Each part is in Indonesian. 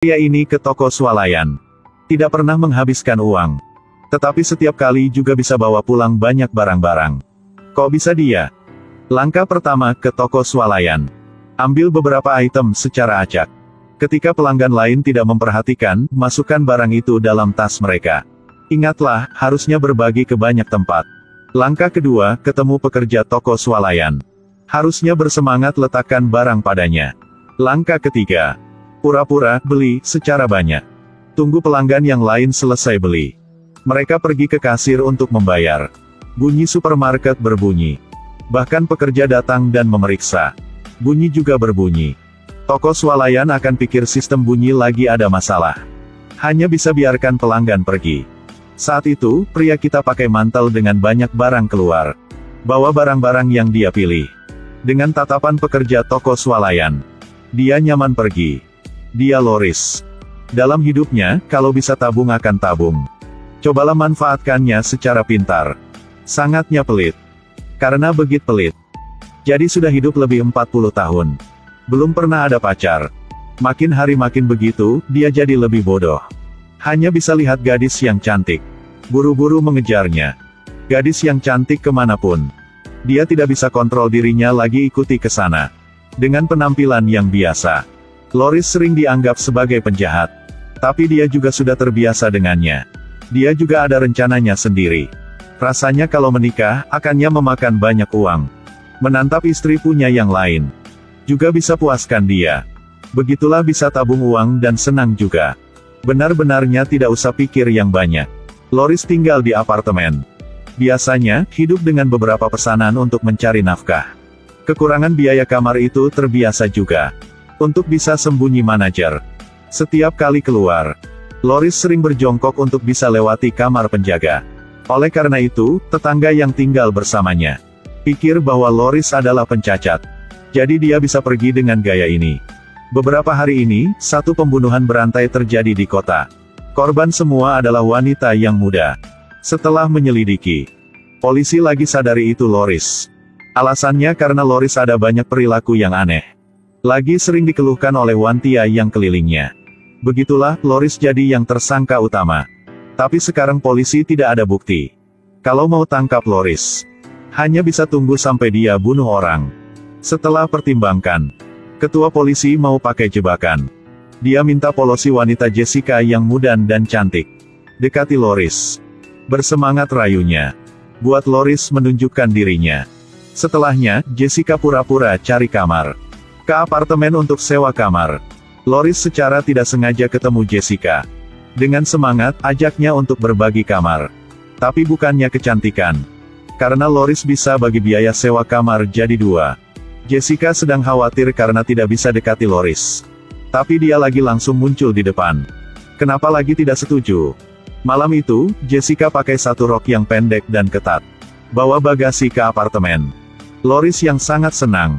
Pria ini ke toko swalayan. Tidak pernah menghabiskan uang. Tetapi setiap kali juga bisa bawa pulang banyak barang-barang. Kok bisa dia? Langkah pertama ke toko swalayan. Ambil beberapa item secara acak. Ketika pelanggan lain tidak memperhatikan, masukkan barang itu dalam tas mereka. Ingatlah, harusnya berbagi ke banyak tempat. Langkah kedua, ketemu pekerja toko swalayan. Harusnya bersemangat letakkan barang padanya. Langkah ketiga, pura-pura beli secara banyak. Tunggu pelanggan yang lain selesai beli. Mereka pergi ke kasir untuk membayar. Bunyi supermarket berbunyi. Bahkan pekerja datang dan memeriksa. Bunyi juga berbunyi. Toko swalayan akan pikir sistem bunyi lagi ada masalah. Hanya bisa biarkan pelanggan pergi. Saat itu, pria kita pakai mantel dengan banyak barang keluar. Bawa barang-barang yang dia pilih. Dengan tatapan pekerja toko swalayan. Dia nyaman pergi. Dia Loris. Dalam hidupnya, kalau bisa tabung akan tabung. Cobalah manfaatkannya secara pintar. Sangatnya pelit. Karena begitu pelit. Jadi sudah hidup lebih 40 tahun. Belum pernah ada pacar. Makin hari makin begitu, dia jadi lebih bodoh. Hanya bisa lihat gadis yang cantik. Buru-buru mengejarnya. Gadis yang cantik kemanapun. Dia tidak bisa kontrol dirinya lagi ikuti ke sana. Dengan penampilan yang biasa. Loris sering dianggap sebagai penjahat. Tapi dia juga sudah terbiasa dengannya. Dia juga ada rencananya sendiri. Rasanya kalau menikah, akannya memakan banyak uang. Menantap istri punya yang lain. Juga bisa puaskan dia. Begitulah bisa tabung uang dan senang juga. Benar-benarnya tidak usah pikir yang banyak. Loris tinggal di apartemen. Biasanya, hidup dengan beberapa pesanan untuk mencari nafkah. Kekurangan biaya kamar itu terbiasa juga. Untuk bisa sembunyi manajer. Setiap kali keluar, Loris sering berjongkok untuk bisa lewati kamar penjaga. Oleh karena itu, tetangga yang tinggal bersamanya pikir bahwa Loris adalah pencacat. Jadi dia bisa pergi dengan gaya ini. Beberapa hari ini, satu pembunuhan berantai terjadi di kota. Korban semua adalah wanita yang muda. Setelah menyelidiki, polisi lagi sadari itu Loris. Alasannya karena Loris ada banyak perilaku yang aneh. Lagi sering dikeluhkan oleh wanita yang kelilingnya. Begitulah, Loris jadi yang tersangka utama. Tapi sekarang polisi tidak ada bukti. Kalau mau tangkap Loris, hanya bisa tunggu sampai dia bunuh orang. Setelah pertimbangkan, ketua polisi mau pakai jebakan. Dia minta polosi wanita Jessica yang muda dan cantik. Dekati Loris. Bersemangat rayunya. Buat Loris menunjukkan dirinya. Setelahnya, Jessica pura-pura cari kamar. Ke apartemen untuk sewa kamar. Loris secara tidak sengaja ketemu Jessica. Dengan semangat, ajaknya untuk berbagi kamar. Tapi bukannya kecantikan. Karena Loris bisa bagi biaya sewa kamar jadi 2. Jessica sedang khawatir karena tidak bisa dekati Loris. Tapi dia lagi langsung muncul di depan. Kenapa lagi tidak setuju? Malam itu, Jessica pakai satu rok yang pendek dan ketat. Bawa bagasi ke apartemen. Loris yang sangat senang.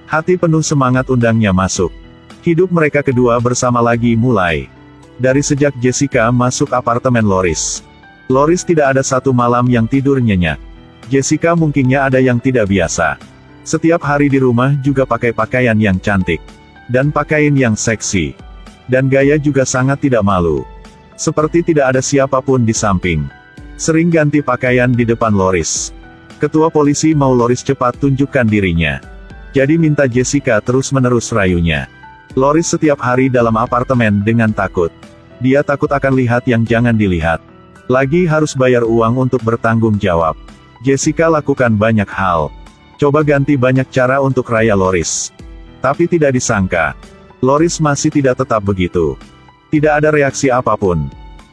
Hati penuh semangat undangnya masuk. Hidup mereka kedua bersama lagi mulai. Dari sejak Jessica masuk apartemen Loris. Loris tidak ada satu malam yang tidur nyenyak. Jessica mungkinnya ada yang tidak biasa. Setiap hari di rumah juga pakai pakaian yang cantik. Dan pakaian yang seksi. Dan gaya juga sangat tidak malu. Seperti tidak ada siapapun di samping. Sering ganti pakaian di depan Loris. Ketua polisi mau Loris cepat tunjukkan dirinya. Jadi minta Jessica terus-menerus rayunya. Loris setiap hari dalam apartemen dengan takut. Dia takut akan lihat yang jangan dilihat. Lagi harus bayar uang untuk bertanggung jawab. Jessica lakukan banyak hal. Coba ganti banyak cara untuk raya Loris. Tapi tidak disangka. Loris masih tidak tetap begitu. Tidak ada reaksi apapun.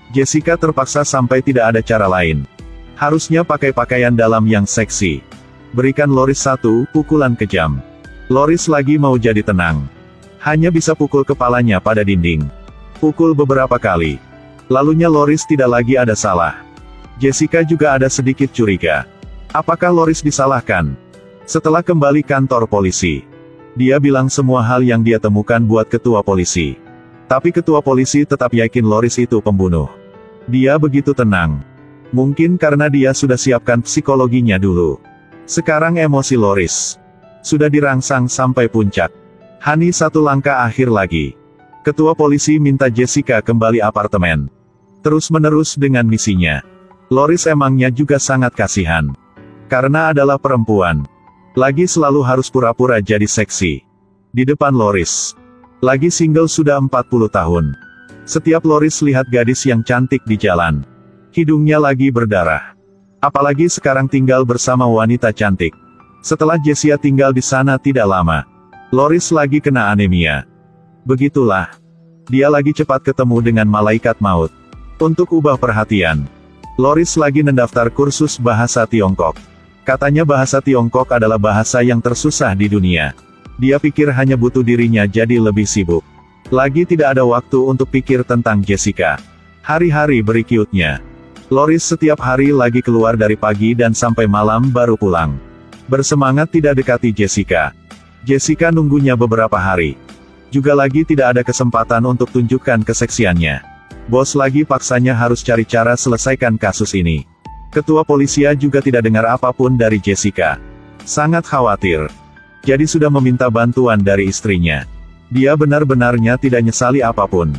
Jessica terpaksa sampai tidak ada cara lain. Harusnya pakai pakaian dalam yang seksi. Berikan Loris satu pukulan kejam. Loris lagi mau jadi tenang. Hanya bisa pukul kepalanya pada dinding. Pukul beberapa kali. Lalunya Loris tidak lagi ada salah. Jessica juga ada sedikit curiga. Apakah Loris disalahkan? Setelah kembali kantor polisi, dia bilang semua hal yang dia temukan buat ketua polisi. Tapi ketua polisi tetap yakin Loris itu pembunuh. Dia begitu tenang. Mungkin karena dia sudah siapkan psikologinya dulu. Sekarang emosi Loris sudah dirangsang sampai puncak. Hani satu langkah akhir lagi. Ketua polisi minta Jessica kembali apartemen. Terus-menerus dengan misinya. Loris emangnya juga sangat kasihan. Karena adalah perempuan. Lagi selalu harus pura-pura jadi seksi. Di depan Loris. Lagi single sudah 40 tahun. Setiap Loris lihat gadis yang cantik di jalan. Hidungnya lagi berdarah. Apalagi sekarang tinggal bersama wanita cantik. Setelah Jessia tinggal di sana tidak lama. Loris lagi kena anemia. Begitulah. Dia lagi cepat ketemu dengan malaikat maut. Untuk ubah perhatian. Loris lagi mendaftar kursus bahasa Tiongkok. Katanya bahasa Tiongkok adalah bahasa yang tersusah di dunia. Dia pikir hanya butuh dirinya jadi lebih sibuk. Lagi tidak ada waktu untuk pikir tentang Jessica. Hari-hari berikutnya. Loris setiap hari lagi keluar dari pagi dan sampai malam baru pulang. Bersemangat tidak dekati Jessica. Jessica nunggunya beberapa hari. Juga lagi tidak ada kesempatan untuk tunjukkan keseksiannya. Bos lagi paksanya harus cari cara selesaikan kasus ini. Ketua polisi juga tidak dengar apapun dari Jessica. Sangat khawatir. Jadi sudah meminta bantuan dari istrinya. Dia benar-benarnya tidak nyesali apapun.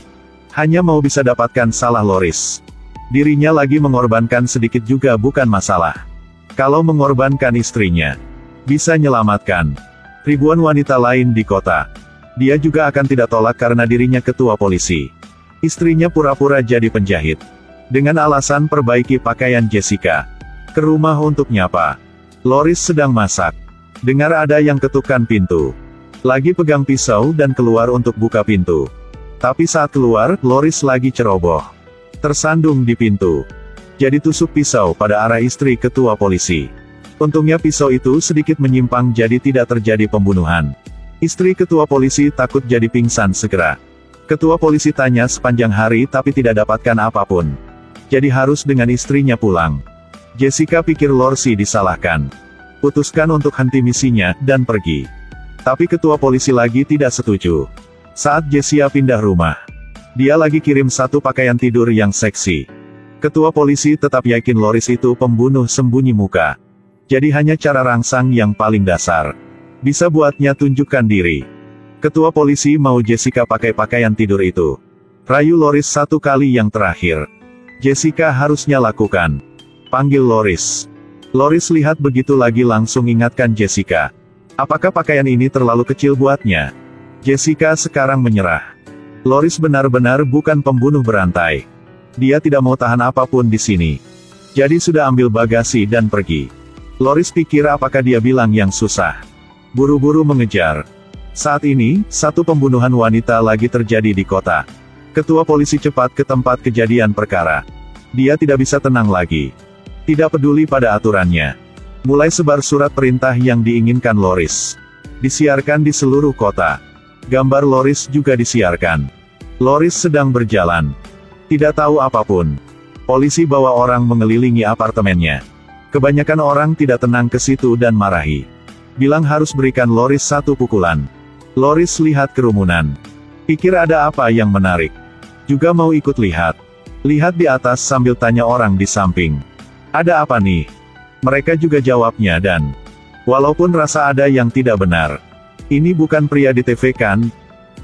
Hanya mau bisa dapatkan salah Loris. Dirinya lagi mengorbankan sedikit juga bukan masalah. Kalau mengorbankan istrinya, bisa menyelamatkan ribuan wanita lain di kota. Dia juga akan tidak tolak karena dirinya ketua polisi. Istrinya pura-pura jadi penjahit. Dengan alasan perbaiki pakaian Jessica. Ke rumah untuk nyapa. Loris sedang masak. Dengar ada yang ketukan pintu. Lagi pegang pisau dan keluar untuk buka pintu. Tapi saat keluar, Loris lagi ceroboh. Tersandung di pintu. Jadi tusuk pisau pada arah istri ketua polisi. Untungnya pisau itu sedikit menyimpang jadi tidak terjadi pembunuhan. Istri ketua polisi takut jadi pingsan segera. Ketua polisi tanya sepanjang hari tapi tidak dapatkan apapun. Jadi harus dengan istrinya pulang. Jessica pikir Lorsi disalahkan. Putuskan untuk henti misinya, dan pergi. Tapi ketua polisi lagi tidak setuju. Saat Jessia pindah rumah. Dia lagi kirim satu pakaian tidur yang seksi. Ketua polisi tetap yakin Loris itu pembunuh sembunyi muka. Jadi hanya cara rangsang yang paling dasar. Bisa buatnya tunjukkan diri. Ketua polisi mau Jessica pakai pakaian tidur itu. Rayu Loris satu kali yang terakhir. Jessica harusnya lakukan. Panggil Loris. Loris lihat begitu lagi langsung ingatkan Jessica. Apakah pakaian ini terlalu kecil buatnya? Jessica sekarang menyerah. Loris benar-benar bukan pembunuh berantai. Dia tidak mau tahan apapun di sini. Jadi sudah ambil bagasi dan pergi. Loris pikir apakah dia bilang yang susah. Buru-buru mengejar. Saat ini, satu pembunuhan wanita lagi terjadi di kota. Ketua polisi cepat ke tempat kejadian perkara. Dia tidak bisa tenang lagi. Tidak peduli pada aturannya. Mulai sebar surat perintah yang diinginkan Loris. Disiarkan di seluruh kota. Gambar Loris juga disiarkan. Loris sedang berjalan. Tidak tahu apapun. Polisi bawa orang mengelilingi apartemennya. Kebanyakan orang tidak tenang ke situ dan marahi. Bilang harus berikan Loris satu pukulan. Loris lihat kerumunan. Pikir ada apa yang menarik. Juga mau ikut lihat. Lihat di atas sambil tanya orang di samping. Ada apa nih? Mereka juga jawabnya dan walaupun rasa ada yang tidak benar. Ini bukan pria di TV kan?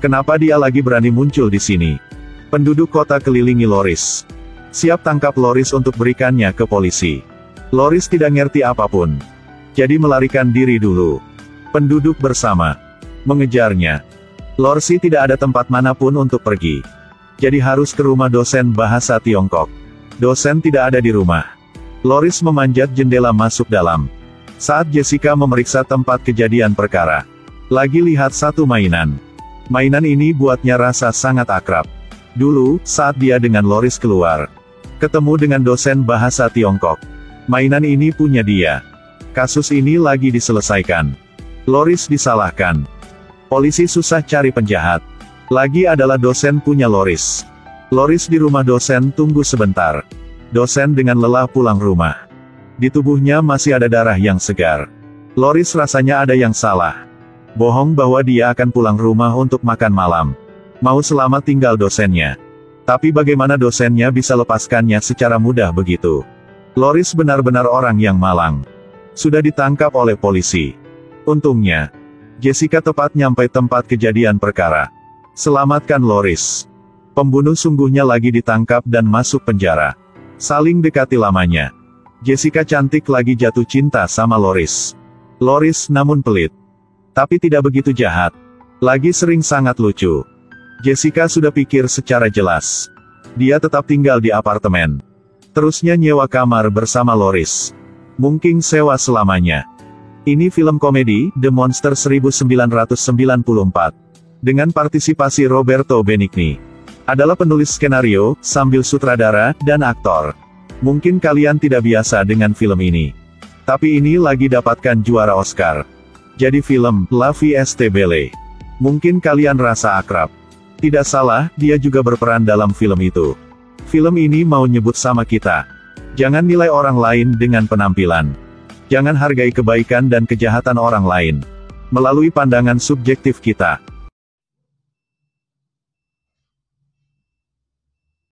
Kenapa dia lagi berani muncul di sini? Penduduk kota kelilingi Loris. Siap tangkap Loris untuk berikannya ke polisi. Loris tidak ngerti apapun. Jadi melarikan diri dulu. Penduduk bersama mengejarnya. Lorsi tidak ada tempat manapun untuk pergi. Jadi harus ke rumah dosen bahasa Tiongkok. Dosen tidak ada di rumah. Loris memanjat jendela masuk dalam. Saat Jessica memeriksa tempat kejadian perkara. Lagi lihat satu mainan. Mainan ini buatnya rasa sangat akrab. Dulu, saat dia dengan Loris keluar. Ketemu dengan dosen bahasa Tiongkok. Mainan ini punya dia. Kasus ini lagi diselesaikan. Loris disalahkan. Polisi susah cari penjahat. Lagi adalah dosen punya Loris. Loris di rumah dosen tunggu sebentar. Dosen dengan lelah pulang rumah. Di tubuhnya masih ada darah yang segar. Loris rasanya ada yang salah. Bohong bahwa dia akan pulang rumah untuk makan malam. Mau selamat tinggal dosennya. Tapi bagaimana dosennya bisa lepaskannya secara mudah begitu? Loris benar-benar orang yang malang. Sudah ditangkap oleh polisi. Untungnya, Jessica tepat nyampe tempat kejadian perkara. Selamatkan Loris. Pembunuh sungguhnya lagi ditangkap dan masuk penjara. Saling dekati lamanya. Jessica cantik lagi jatuh cinta sama Loris. Loris namun pelit. Tapi tidak begitu jahat. Lagi sering sangat lucu. Jessica sudah pikir secara jelas. Dia tetap tinggal di apartemen. Terusnya nyewa kamar bersama Loris. Mungkin sewa selamanya. Ini film komedi, The Monster 1994. Dengan partisipasi Roberto Benigni. Adalah penulis skenario, sambil sutradara, dan aktor. Mungkin kalian tidak biasa dengan film ini. Tapi ini lagi dapatkan juara Oscar. Jadi film, La Vie est Belle. Mungkin kalian rasa akrab. Tidak salah, dia juga berperan dalam film itu. Film ini mau nyebut sama kita. Jangan nilai orang lain dengan penampilan. Jangan hargai kebaikan dan kejahatan orang lain. Melalui pandangan subjektif kita.